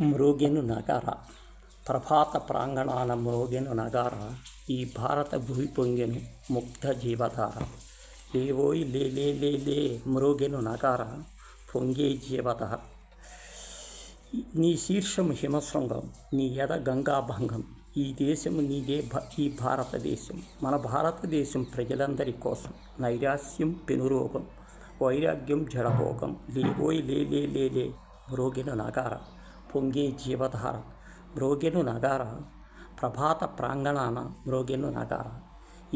మ్రోగెను నగార ప్రభాత ప్రాంగణాన మ్రోగెను నగార ఈ భారత భువి పొంగెను ముగ్ధ జీవధార లేవోయ్ లే లే లే లే మ్రోగెను నగార పొంగే జీవధార. నీ శీర్షము హిమశృంగం, నీ ఎద గంగాభంగం. ఈ దేశము నీదే, ఈ భారతదేశం మన భారతదేశం ప్రజలందరి కోసం. నైరాస్యం పెనురోగం, వైరాగ్యం జడభోగం. లేవోయ్ లే లే లే లే మ్రోగెను నగార పొంగే జీవధార. మ్రోగెను నగార ప్రభాత ప్రాంగణాన మ్రోగెను నగార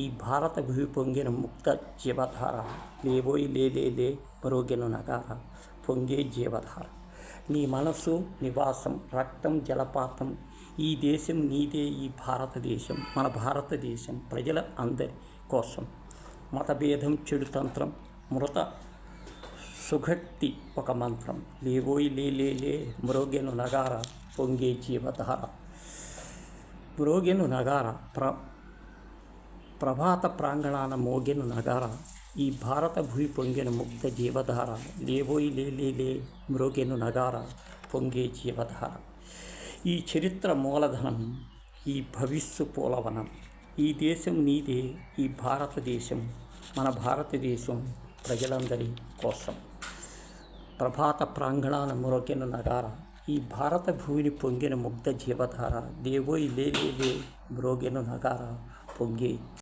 ఈ భారత భూమి పొంగిన ముక్త జీవధార. లేవోయ్ లే లే లే మ్రోగెను నగార పొంగే జీవధార. నీ మనసు నివాసం, రక్తం జలపాతం. ఈ దేశం నీదే, ఈ భారతదేశం మన భారతదేశం ప్రజల అందరి కోసం. మతభేదం చెడుతంత్రం, మృత సుగక్తి ఒక మంత్రం. లేవోయ్ లే లే లే మ్రోగెను నగార పొంగే జీవధార. మ్రోగెను నగార ప్రభాత ప్రాంగణాన మోగెను నగార ఈ భారత భూమి పొంగిన ముగ్ధ జీవధార. లేవోయ్ లే లే లే మ్రోగెను నగార పొంగే జీవధార. ఈ చరిత్ర మూలధనం, ఈ భవిష్యత్తు పూలవనం. ఈ దేశం నీదే, ఈ భారతదేశం మన భారతదేశం ప్రజలందరి కోసం. ప్రభాత ప్రాంగణాన మ్రోగెను నగార ఈ భారత భూమిని పొంగిన ముగ్ధ జీవధార. లేవోయ్ లే లే లే మ్రోగెను నగార పొంగే